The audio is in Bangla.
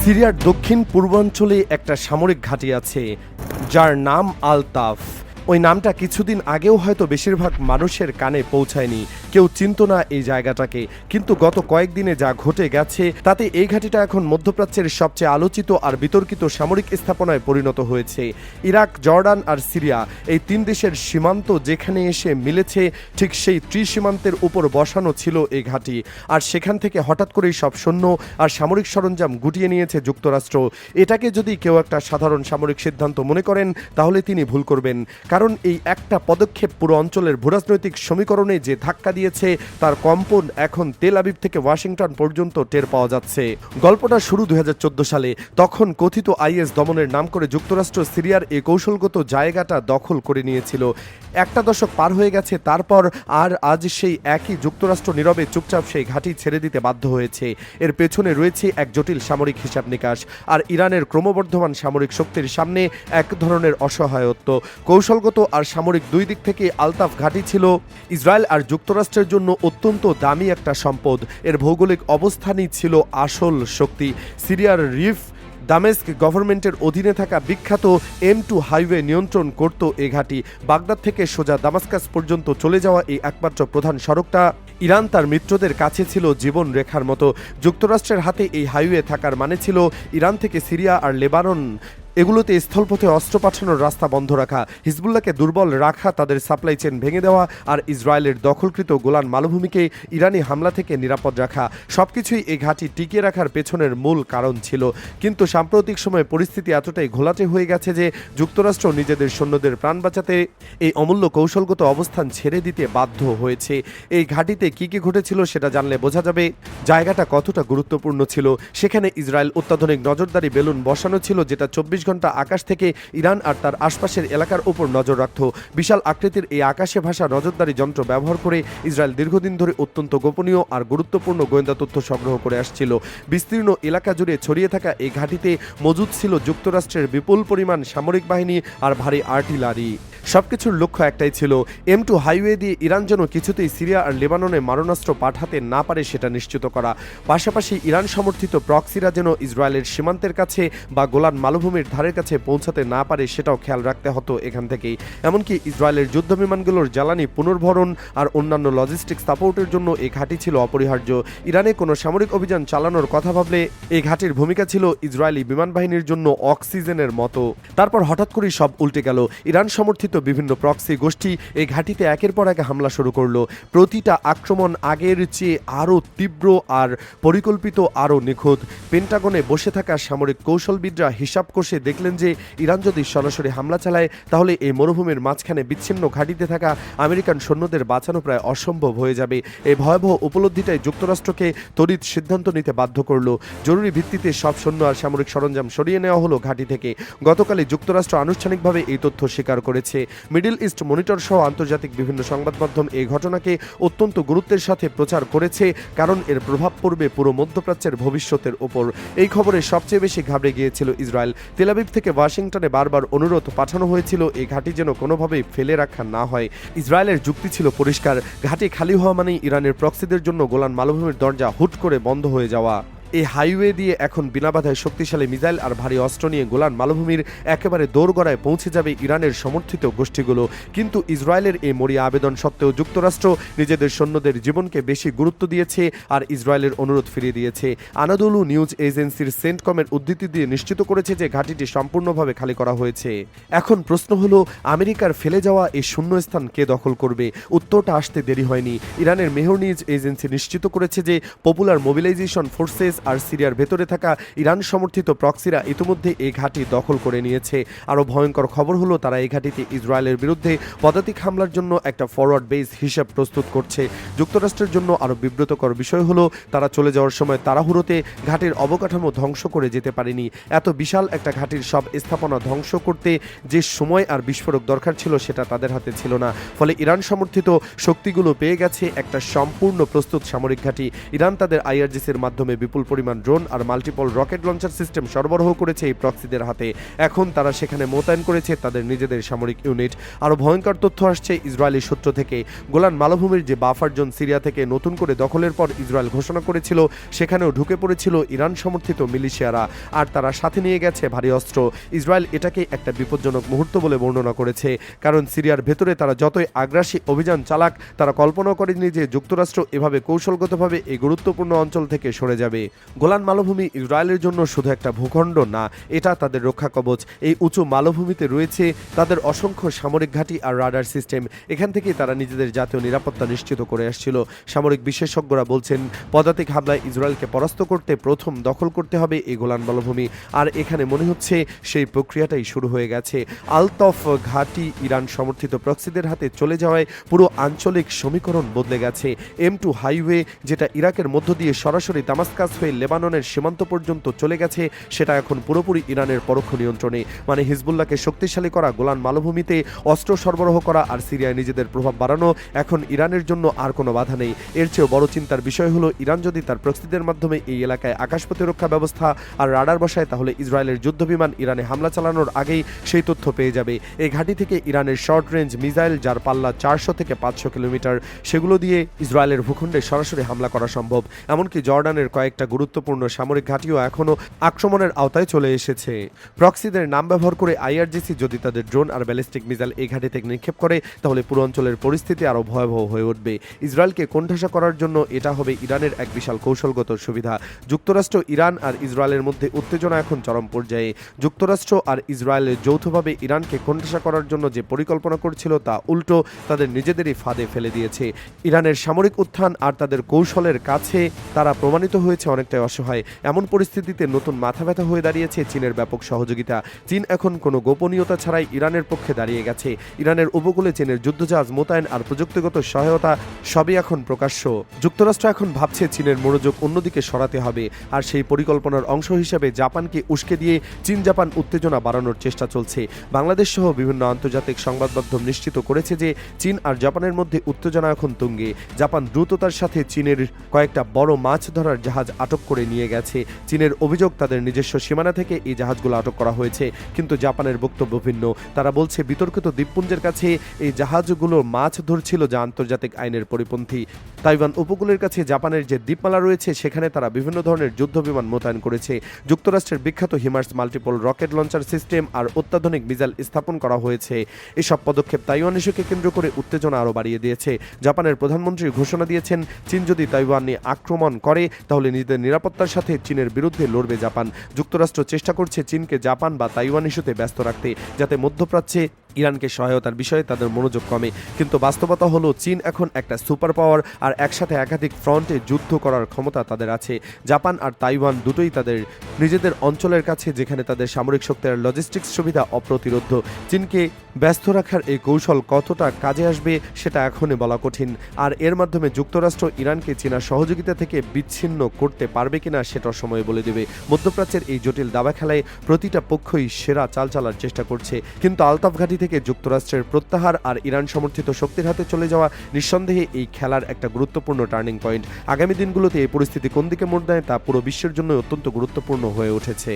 সিরিয়ার দক্ষিণ পূর্বাঞ্চলে একটা সামরিক ঘাঁটি আছে যার নাম আলতাফ। ওই নামটা কিছুদিন আগেও হয়তো বেশিরভাগ মানুষের কানে পৌঁছায়নি, কেউ চিনত না এই জায়গাটাকে। কিন্তু গত কয়েকদিনে যা ঘটে গেছে তাতে এই ঘাঁটিটা এখন মধ্যপ্রাচ্যের সবচেয়ে আলোচিত আর বিতর্কিত সামরিক স্থাপনায় পরিণত হয়েছে। ইরাক, জর্ডান আর সিরিয়া এই তিন দেশের সীমান্ত যেখানে এসে মিলেছে, ঠিক সেই ত্রিসীমান্তের উপর বসানো ছিল এই ঘাঁটি। আর সেখান থেকে হঠাৎ করেই সব সৈন্য আর সামরিক সরঞ্জাম গুটিয়ে নিয়েছে যুক্তরাষ্ট্র। এটাকে যদি কেউ একটা সাধারণ সামরিক সিদ্ধান্ত মনে করেন তাহলে তিনি ভুল করবেন, কারণ এই একটা পদক্ষেপ পুরো অঞ্চলের ভূরাজনৈতিক সমীকরণে যে ধাক্কা দিয়েছে তার কম্পন এখন তেল আবিব থেকে ওয়াশিংটন পর্যন্ত টের পাওয়া যাচ্ছে। গল্পটা শুরু 2014 সালে। তখন কথিত আইএস দমনের নাম করে যুক্তরাষ্ট্র সিরিয়ার এই কৌশলগত জায়গাটা দখল করে নিয়েছিল। একটা দশক পার হয়ে গেছে, তারপর আর আজ সেই একই যুক্তরাষ্ট্র নীরবে চুপচাপ সেই ঘাঁটি ছেড়ে দিতে বাধ্য হয়েছে। এর পেছনে রয়েছে এক জটিল সামরিক হিসাব নিকাশ আর ইরানের ক্রমবর্ধমান সামরিক শক্তির সামনে এক ধরনের অসহায়ত্ব। কৌশলগত আর সামরিক দুই দিক থেকে আলতাফ ঘাঁটি ছিল ইসরায়েল আর যুক্তরাষ্ট্রের জন্য অত্যন্ত দামি একটা সম্পদ। এর ভৌগোলিক অবস্থানই ছিল আসল শক্তি। সিরিয়ার রিফ দামেস্ক গভর্নমেন্টের অধীনে থাকা বিখ্যাত M2 হাইওয়ে নিয়ন্ত্রণ করত এ ঘাঁটি। বাগদাদ থেকে সোজা দামাস্কাস পর্যন্ত চলে যাওয়া এই একমাত্র প্রধান সড়কটা ইরান তার মিত্রদের কাছে ছিল জীবন রেখার মতো। যুক্তরাষ্ট্রের হাতে এই হাইওয়ে থাকার মানে ছিল ইরান থেকে সিরিয়া আর লেবানন এগুলোতে স্থলপথে অস্ত্র পাঠানোর রাস্তা বন্ধ রাখা, হিজবুল্লাহকে দুর্বল রাখা, তাদের সাপ্লাই চেন ভেঙে দেওয়া আর ইসরায়েলের দখলকৃত গোলান মালভূমিকে ইরানি হামলা থেকে নিরাপদ রাখা। সবকিছুই এই ঘাঁটি টিকিয়ে রাখার পেছনের মূল কারণ ছিল। কিন্তু সাম্প্রতিক সময়ে পরিস্থিতি এতটাই ঘোলাটে হয়ে গেছে যে যুক্তরাষ্ট্র নিজেদের সৈন্যদের প্রাণ বাঁচাতে এই অমূল্য কৌশলগত অবস্থান ছেড়ে দিতে বাধ্য হয়েছে। এই ঘাঁটিতে কি কি ঘটেছিল সেটা জানলে বোঝা যাবে জায়গাটা কতটা গুরুত্বপূর্ণ ছিল। সেখানে ইসরায়েল অত্যাধুনিক নজরদারি বেলুন বসানো ছিল, যেটা 24 ঘন্টা আকাশ থেকে ইরান আর তার আশপাশের এলাকার উপর নজর রাখত। বিশাল আকৃতির এই আকাশে ভাসা নজরদারি যন্ত্র ব্যবহার করে ইসরায়েল দীর্ঘদিন ধরে অত্যন্ত গোপনীয় আর গুরুত্বপূর্ণ গোয়েন্দা তথ্য সংগ্রহ করে আসছিল। বিস্তীর্ণ এলাকা জুড়ে ছড়িয়ে থাকা এই ঘাঁটিতে মজুদ ছিল যুক্তরাষ্ট্রের বিপুল পরিমাণ সামরিক বাহিনী আর ভারী আর্টিলারি। সবকিছুর লক্ষ্য একটাই ছিল, M2 হাইওয়ে দিয়ে ইরান যেন কিছুতেই সিরিয়া আর লেবাননে মারণাস্ত্র পাঠাতে না পারে সেটা নিশ্চিত করা। পাশাপাশি ইরান সমর্থিত প্রক্সিরা যেন ইসরায়েলের সীমান্তের কাছে বা গোলান মালভূমির ধারের কাছে পৌঁছাতে না পারে সেটাও খেয়াল রাখতে হতো এখান থেকেই। এমনকি ইসরায়েলের যুদ্ধ বিমানগুলোর জ্বালানি পুনর্ভরণ আর অন্যান্য লজিস্টিক সাপোর্টের জন্য এই ঘাঁটি ছিল অপরিহার্য। ইরানে কোনো সামরিক অভিযান চালানোর কথা ভাবলে এই ঘাঁটির ভূমিকা ছিল ইসরায়েলি বিমান বাহিনীর জন্য অক্সিজেনের মতো। তারপর হঠাৎ করেই সব উল্টে গেল। ইরান সমর্থিত বিভিন্ন প্রক্সি গোষ্ঠী এই ঘাঁটিতে একের পর এক হামলা শুরু করলো। প্রতিটা আক্রমণ আগের চেয়ে আরও তীব্র আর পরিকল্পিত, আরও নিখুঁত। পেন্টাগনে বসে থাকা সামরিক কৌশলবিদরা হিসাব কষে দেখলেন যে ইরান যদি সরাসরি হামলা চালায় তাহলে এই মরুভূমির মাঝখানে বিচ্ছিন্ন ঘাঁটিতে থাকা আমেরিকান সৈন্যদের বাঁচানো প্রায় অসম্ভব হয়ে যাবে। এই ভয়াবহ উপলব্ধিটাই যুক্তরাষ্ট্রকে তড়িৎ সিদ্ধান্ত নিতে বাধ্য করল। জরুরি ভিত্তিতে সব সৈন্য আর সামরিক সরঞ্জাম সরিয়ে নেওয়া হলো ঘাঁটি থেকে। গতকালই যুক্তরাষ্ট্র আনুষ্ঠানিকভাবে এই তথ্য স্বীকার করেছে। মিডল ইস্ট মনিটর সহ আন্তর্জাতিক বিভিন্ন সংবাদ মাধ্যম এই ঘটনাকে অত্যন্ত গুরুত্বের সাথে প্রচার করেছে, কারণ এর প্রভাব পড়বে পুরো মধ্যপ্রাচ্যের ভবিষ্যতের ওপর। এই খবরে সবচেয়ে বেশি ঘাবড়ে গিয়েছিল ইসরায়েল। তেল আবিব থেকে ওয়াশিংটনে বারবার অনুরোধ পাঠানো হয়েছিল এই ঘাঁটি যেন কোনোভাবেই ফেলে রাখা না হয়। ইসরায়েলের যুক্তি ছিল পরিষ্কার, ঘাঁটি খালি হওয়া মানেই ইরানের প্রক্সিদের জন্য গোলান মালভূমির দরজা হুট করে বন্ধ হয়ে যাওয়া। এই হাইওয়ে দিয়ে এখন বিনা বাধায় শক্তিশালী মিসাইল আর ভারী অস্ত্র নিয়ে গোলান মালভূমির একেবারে দোরগড়ায় পৌঁছে যাবে ইরানের সমর্থিত গোষ্ঠীগুলো। কিন্তু ইসরায়েলের এই মরিয়া আবেদন সত্ত্বেও যুক্তরাষ্ট্র নিজেদের সৈন্যদের জীবনকে বেশি গুরুত্ব দিয়েছে আর ইসরায়েলের অনুরোধ ফিরিয়ে দিয়েছে। আনাদোলু নিউজ এজেন্সির সেন্টকমের উদ্ধৃতি দিয়ে নিশ্চিত করেছে যে ঘাঁটিটি সম্পূর্ণভাবে খালি করা হয়েছে। এখন প্রশ্ন হলো, আমেরিকার ফেলে যাওয়া এই শূন্যস্থান কে দখল করবে? উত্তরটা আসতে দেরি হয়নি। ইরানের মেহর নিউজ এজেন্সি নিশ্চিত করেছে যে পপুলার মোবিলাইজেশন ফোর্সেস আর সিরিয়ার ভেতরে থাকা ইরান সমর্থিত প্রক্সিরা ইতিমধ্যে এই ঘাঁটি দখল করে নিয়েছে। আরও ভয়ঙ্কর খবর হলো, তারা এই ঘাঁটিতে ইসরায়েলের বিরুদ্ধে পদাতিক হামলার জন্য একটা ফরওয়ার্ড বেস হিসাব প্রস্তুত করছে। যুক্তরাষ্ট্রের জন্য আরও বিব্রতকর বিষয় হলো, তারা চলে যাওয়ার সময় তাড়াহুড়োতে ঘাঁটির অবকাঠামো ধ্বংস করে যেতে পারেনি। এত বিশাল একটা ঘাঁটির সব স্থাপনা ধ্বংস করতে যে সময় আর বিস্ফোরক দরকার ছিল সেটা তাদের হাতে ছিল না। ফলে ইরান সমর্থিত শক্তিগুলো পেয়ে গেছে একটা সম্পূর্ণ প্রস্তুত সামরিক ঘাঁটি। ইরান তাদের IRGC-র মাধ্যমে বিপুল পরিমাণ ড্রোন আর মাল্টিপল রকেট লঞ্চার সিস্টেম সরবরাহ করেছে এই প্রক্সিদের হাতে। এখন তারা সেখানে মোতায়েন করেছে তাদের নিজেদের সামরিক ইউনিট। আরও ভয়ঙ্কর তথ্য আসছে ইসরায়েলি সূত্র থেকে। গোলান মালভূমির যে বাফার জোন সিরিয়া থেকে নতুন করে দখলের পর ইসরায়েল ঘোষণা করেছিল, সেখানেও ঢুকে পড়েছিল ইরান সমর্থিত মিলিশিয়ারা, আর তারা সাথে নিয়ে গেছে ভারী অস্ত্র। ইসরায়েল এটাকে একটা বিপজ্জনক মুহূর্ত বলে বর্ণনা করেছে, কারণ সিরিয়ার ভেতরে তারা যতই আগ্রাসী অভিযান চালাক, তারা কল্পনা করেনি যে যুক্তরাষ্ট্র এভাবে কৌশলগতভাবে এই গুরুত্বপূর্ণ অঞ্চল থেকে সরে যাবে। গোলান মালভূমি ইসরায়েলের জন্য শুধু একটা ভূখণ্ড না, এটা তাদের রক্ষা কবচ। এই উঁচু মালভূমিতে রয়েছে তাদের অসংখ্য সামরিক ঘাঁটি আর রাডার সিস্টেম। এখান থেকেই তারা নিজেদের জাতীয় নিরাপত্তা নিশ্চিত করে আসছিল। সামরিক বিশেষজ্ঞরা বলছেন, পদাতিক হামলায় ইসরায়েলকে পরাস্ত করতে প্রথম দখল করতে হবে এই গোলান মালভূমি, আর এখানে মনে হচ্ছে সেই প্রক্রিয়াটাই শুরু হয়ে গেছে। আলতফ ঘাঁটি ইরান সমর্থিত প্রক্সিদের হাতে চলে যাওয়ায় পুরো আঞ্চলিক সমীকরণ বদলে গেছে। M2 হাইওয়ে, যেটা ইরাকের মধ্য দিয়ে সরাসরি দামাস্কাস হয়ে লেবাননের সীমান্ত পর্যন্ত চলে গেছে, সেটা এখন পুরোপুরি ইরানের পরোক্ষ নিয়ন্ত্রণে। মানে হিজবুল্লাহকে শক্তিশালী করা, গোলান মালভূমিতে অস্ত্র সরবরাহ করা আর সিরিয়ায় নিজেদের প্রভাব বাড়ানো এখন ইরানের জন্য আর কোনো বাধা নেই। এর চেয়েও বড় চিন্তার বিষয় হলো, ইরান যদি তার প্রক্সিদের মাধ্যমে এই এলাকায় আকাশ প্রতিরক্ষা ব্যবস্থা আর রাডার বসায়, তাহলে ইসরায়েলের যুদ্ধবিমান ইরানে হামলা চালানোর আগেই সেই তথ্য পেয়ে যাবে। এই ঘাঁটি থেকে ইরানের শর্ট রেঞ্জ মিসাইল, যার পাল্লা 400 থেকে 500 কিলোমিটার, সেগুলো দিয়ে ইসরায়েলের ভূখণ্ডে সরাসরি হামলা করা সম্ভব। এমনকি জর্ডানের কয়েকটা গুরুত্বপূর্ণ সামরিক ঘাঁটিও এখনও আক্রমণের আওতায় চলে এসেছে। প্রক্সিদের নাম ব্যবহার করে IRGC যদি তাদের ড্রোন আর ব্যালিস্টিক মিসাইল এই ঘাঁটি থেকে নিক্ষেপ করে, তাহলে পুরো অঞ্চলের পরিস্থিতি আরও ভয়াবহ হয়ে উঠবে। ইসরায়েলকে কোণঠাসা করার জন্য এটা হবে ইরানের এক বিশাল কৌশলগত সুবিধা। যুক্তরাষ্ট্র, ইরান আর ইসরায়েলের মধ্যে উত্তেজনা এখন চরম পর্যায়ে। যুক্তরাষ্ট্র আর ইসরায়েল যৌথভাবে ইরানকে কোণঠাসা করার জন্য যে পরিকল্পনা করছিল, তা উল্টো তাদের নিজেদেরই ফাঁদে ফেলে দিয়েছে। ইরানের সামরিক উত্থান আর তাদের কৌশলের কাছে তারা প্রমাণিত হয়েছে অনেকটাই অসহায়। এমন পরিস্থিতিতে নতুন মাথা ব্যথা হয়ে দাঁড়িয়েছে চীনের ব্যাপক সহযোগিতা। চীন এখন কোনো গোপনীয়তা ছাড়াই ইরানের পক্ষে দাঁড়িয়ে গেছে। ইরানের উপকূলে চীনের যুদ্ধজাহাজ মোতায়েন আর প্রযুক্তিগত সহায়তা সবই এখন প্রকাশ্য। যুক্তরাষ্ট্র এখন ভাবছে চীনের মনোযোগ অন্যদিকে সরাতে হবে, আর সেই পরিকল্পনার অংশ হিসেবে জাপানকে উস্কে দিয়ে চীন জাপান উত্তেজনা বাড়ানোর চেষ্টা চলছে। বাংলাদেশ সহ বিভিন্ন আন্তর্জাতিক সংবাদ মাধ্যম নিশ্চিত করেছে যে চীন আর জাপানের মধ্যে উত্তেজনা এখন তুঙ্গে। জাপান দ্রুততার সাথে চীনের কয়েকটা বড় মাছ ধরার জাহাজ আটক করে নিয়ে গেছে। চীনের অভিযোগ, তাদের নিজস্ব সীমানা থেকে এই জাহাজগুলো আটক করা হয়েছে, কিন্তু জাপানের বক্তব্য ভিন্ন। তারা বলছে বিতর্কিত দ্বীপপুঞ্জের কাছে এই জাহাজগুলো মাছ ধরছিল, যা আন্তর্জাতিক আইনের পরিপন্থী। তাইওয়ান উপকূলের কাছে জাপানের যে দ্বীপমালা রয়েছে, সেখানে তারা বিভিন্ন ধরনের যুদ্ধ বিমান মোতায়েন করেছে। যুক্তরাষ্ট্রের বিখ্যাত HIMARS multiple rocket launcher system আর অত্যাধুনিক মিসাইল স্থাপন করা হয়েছে। এসব পদক্ষেপ তাইওয়ান ইস্যুকে কেন্দ্র করে উত্তেজনা আরও বাড়িয়ে দিয়েছে। জাপানের প্রধানমন্ত্রী ঘোষণা দিয়েছেন, চীন যদি তাইওয়ানে আক্রমণ করে, তাহলে নিজেদের নিরাপত্তার সাথে চীনের বিরুদ্ধে লড়বে জাপান। যুক্তরাষ্ট্র চেষ্টা করছে চীনকে জাপান বা তাইওয়ান ইস্যুতে ব্যস্ত রাখতে, যাতে মধ্যপ্রাচ্যে ইরানকে সহায়তার বিষয়ে তাদের মনোযোগ কমে। কিন্তু বাস্তবতা হলো, চীন এখন একটা সুপার পাওয়ার, আর একসাথে একাধিক ফ্রন্টে যুদ্ধ করার ক্ষমতা তাদের আছে। জাপান আর তাইওয়ান দুটোই তাদের নিজেদের অঞ্চলের কাছে, যেখানে তাদের সামরিক শক্তি আর লজিস্টিক্স সুবিধা অপ্রতিরোধ্য। চীনকে ব্যস্ত রাখার এই কৌশল কতটা কাজে আসবে সেটা এখনই বলা কঠিন। আর এর মাধ্যমে যুক্তরাষ্ট্র ইরানকে চীনার সহযোগিতা থেকে বিচ্ছিন্ন করতে পারবে কিনা সেটা সময় বলে দেবে। মধ্যপ্রাচ্যের এই জটিল দাবা খেলায় প্রতিটা পক্ষই সেরা চাল চালার চেষ্টা করছে, কিন্তু আলতাফ ঘাঁটি থেকে যুক্তরাষ্ট্রের প্রত্যাহার আর ইরান সমর্থিত শক্তির হাতে চলে যাওয়া নিঃসন্দেহে এই খেলার একটা গুরুত্বপূর্ণ টার্নিং পয়েন্ট। আগামী দিনগুলোতে এই পরিস্থিতি কোন দিকে মোড় দেয়, তা পুরো বিশ্বের জন্য অত্যন্ত গুরুত্বপূর্ণ হয়ে উঠেছে।